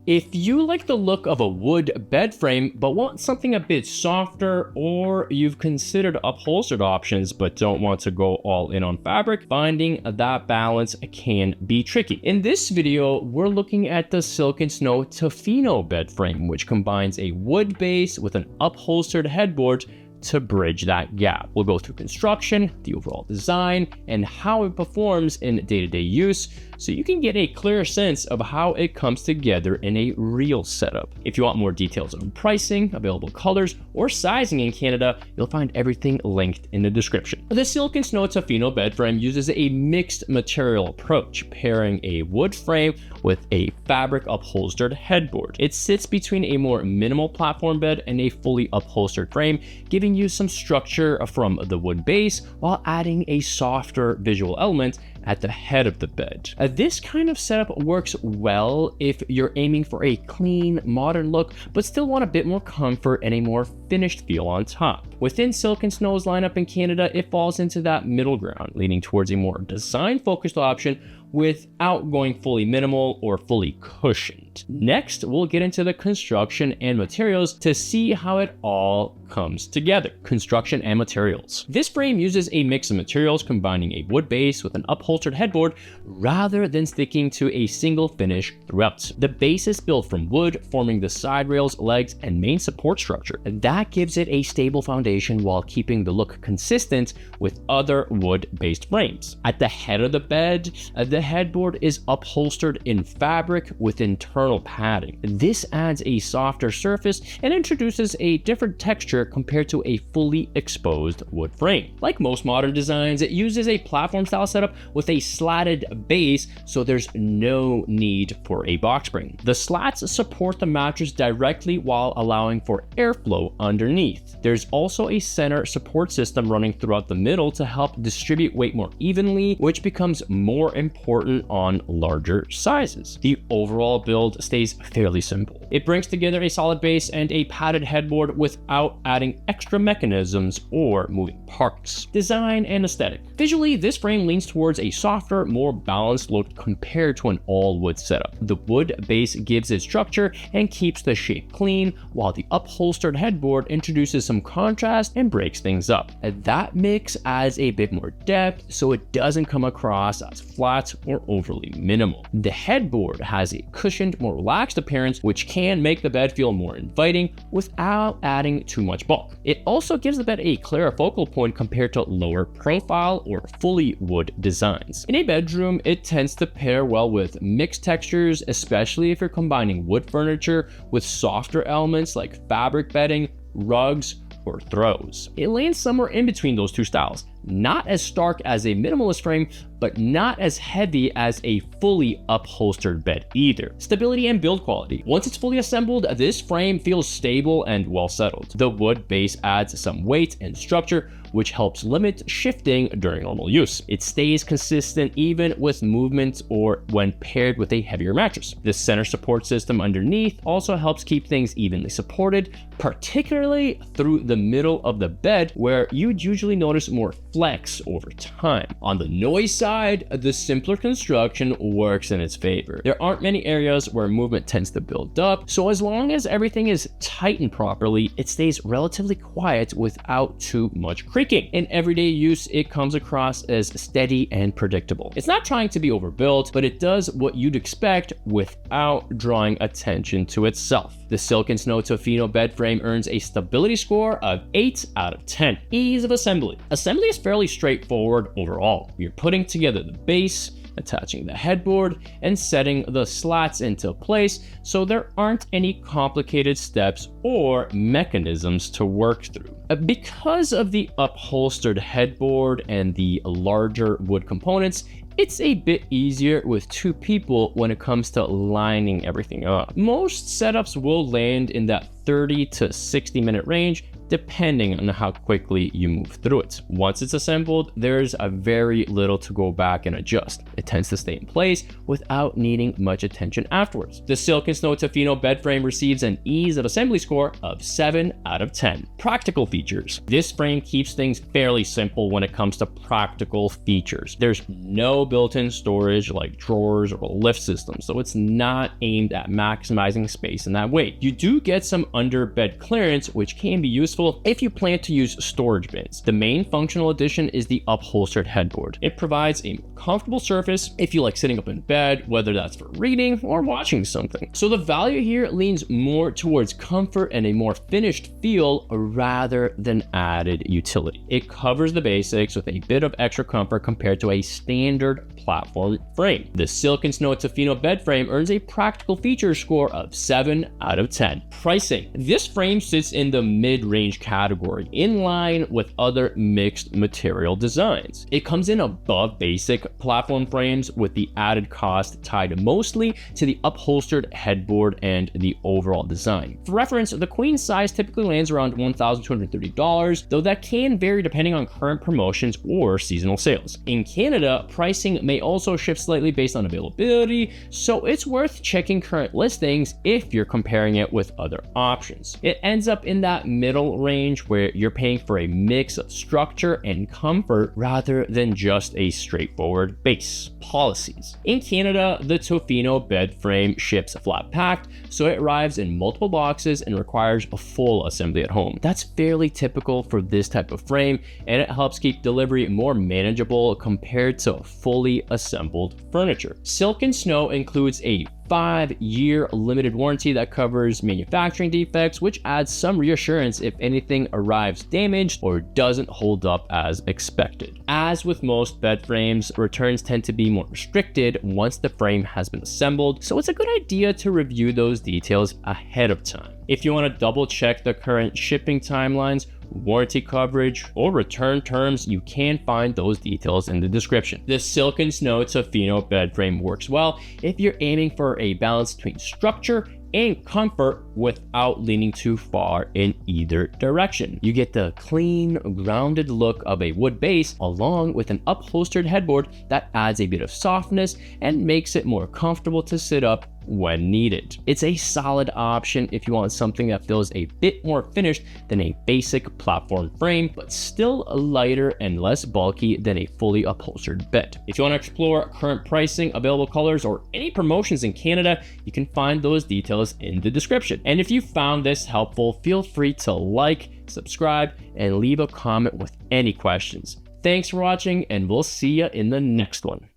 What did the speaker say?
If you like the look of a wood bed frame but want something a bit softer, or you've considered upholstered options but don't want to go all in on fabric, finding that balance can be tricky. In this video, we're looking at the Snow Tofino Bed Frame, which combines a wood base with an upholstered headboard to bridge that gap. We'll go through construction, the overall design, and how it performs in day-to-day use, so you can get a clear sense of how it comes together in a real setup. If you want more details on pricing, available colors, or sizing in Canada, you'll find everything linked in the description. The Snow Tofino Bed Frame uses a mixed material approach, pairing a wood frame with a fabric upholstered headboard. It sits between a more minimal platform bed and a fully upholstered frame, giving you some structure from the wood base while adding a softer visual element at the head of the bed. This kind of setup works well if you're aiming for a clean, modern look, but still want a bit more comfort and a more finished feel on top. Within Silk & Snow's lineup in Canada, it falls into that middle ground, leaning towards a more design-focused option without going fully minimal or fully cushioned. Next, we'll get into the construction and materials to see how it all comes together. Construction and materials. This frame uses a mix of materials, combining a wood base with an upholstered headboard rather than sticking to a single finish throughout. The base is built from wood, forming the side rails, legs, and main support structure. That gives it a stable foundation while keeping the look consistent with other wood-based frames. At the head of the bed, the headboard is upholstered in fabric with internal padding. This adds a softer surface and introduces a different texture compared to a fully exposed wood frame. Like most modern designs, it uses a platform style setup with a slatted base, so there's no need for a box spring. The slats support the mattress directly while allowing for airflow underneath. There's also a center support system running throughout the middle to help distribute weight more evenly, which becomes more important on larger sizes. The overall build stays fairly simple. It brings together a solid base and a padded headboard without adding extra mechanisms or moving parts. Design and aesthetic. Visually, this frame leans towards a softer, more balanced look compared to an all-wood setup. The wood base gives it structure and keeps the shape clean, while the upholstered headboard introduces some contrast and breaks things up. That mix adds a bit more depth, so it doesn't come across as flat or overly minimal. The headboard has a cushioned, more relaxed appearance, which can make the bed feel more inviting without adding too much bulk. It also gives the bed a clearer focal point compared to lower profile or fully wood designs. In a bedroom, it tends to pair well with mixed textures, especially if you're combining wood furniture with softer elements like fabric bedding, rugs, or throws. It lands somewhere in between those two styles. Not as stark as a minimalist frame, but not as heavy as a fully upholstered bed either. Stability and build quality. Once it's fully assembled, this frame feels stable and well settled. The wood base adds some weight and structure, which helps limit shifting during normal use. It stays consistent even with movement or when paired with a heavier mattress. The center support system underneath also helps keep things evenly supported, particularly through the middle of the bed, where you'd usually notice more flex over time. On the noise side, the simpler construction works in its favor. There aren't many areas where movement tends to build up, so as long as everything is tightened properly, it stays relatively quiet without too much creaking. In everyday use, it comes across as steady and predictable. It's not trying to be overbuilt, but it does what you'd expect without drawing attention to itself. The Silk & Snow Tofino Bed Frame earns a stability score of 8 out of 10. Ease of assembly. Assembly is fairly straightforward overall. You're putting together the base, attaching the headboard, and setting the slats into place, so there aren't any complicated steps or mechanisms to work through. Because of the upholstered headboard and the larger wood components, it's a bit easier with two people when it comes to lining everything up. Most setups will land in that 30 to 60 minute range, depending on how quickly you move through it. Once it's assembled, there's a very little to go back and adjust. It tends to stay in place without needing much attention afterwards. The Silk & Snow Tofino bed frame receives an ease of assembly score of 7 out of 10. Practical features. This frame keeps things fairly simple when it comes to practical features. There's no built-in storage like drawers or lift systems, so it's not aimed at maximizing space in that way. You do get some under bed clearance, which can be useful if you plan to use storage bins. The main functional addition is the upholstered headboard. It provides a more comfortable surface if you like sitting up in bed, whether that's for reading or watching something. So the value here leans more towards comfort and a more finished feel rather than added utility. It covers the basics with a bit of extra comfort compared to a standard platform frame. The Silk & Snow Tofino bed frame earns a practical feature score of 7 out of 10. Pricing. This frame sits in the mid-range category, in line with other mixed material designs. It comes in above basic platform frames with the added cost tied mostly to the upholstered headboard and the overall design. For reference, the queen size typically lands around $1,230, though that can vary depending on current promotions or seasonal sales. In Canada, pricing may also shift slightly based on availability, so it's worth checking current listings if you're comparing it with other options. It ends up in that middle range where you're paying for a mix of structure and comfort rather than just a straightforward base. Policies. In Canada, the Tofino bed frame ships flat packed, so it arrives in multiple boxes and requires a full assembly at home. That's fairly typical for this type of frame, and it helps keep delivery more manageable compared to fully assembled furniture. Silk & Snow includes a 5-year limited warranty that covers manufacturing defects, which adds some reassurance if anything arrives damaged or doesn't hold up as expected. As with most bed frames, returns tend to be more restricted once the frame has been assembled, so it's a good idea to review those details ahead of time. If you want to double check the current shipping timelines, warranty coverage, or return terms, you can find those details in the description. The Silk & Snow Tofino bed frame works well if you're aiming for a balance between structure and comfort without leaning too far in either direction. You get the clean, grounded look of a wood base along with an upholstered headboard that adds a bit of softness and makes it more comfortable to sit up when needed. It's a solid option if you want something that feels a bit more finished than a basic platform frame, but still lighter and less bulky than a fully upholstered bed. If you want to explore current pricing, available colors, or any promotions in Canada, you can find those details in the description. And if you found this helpful, feel free to like, subscribe, and leave a comment with any questions. Thanks for watching, and we'll see you in the next one.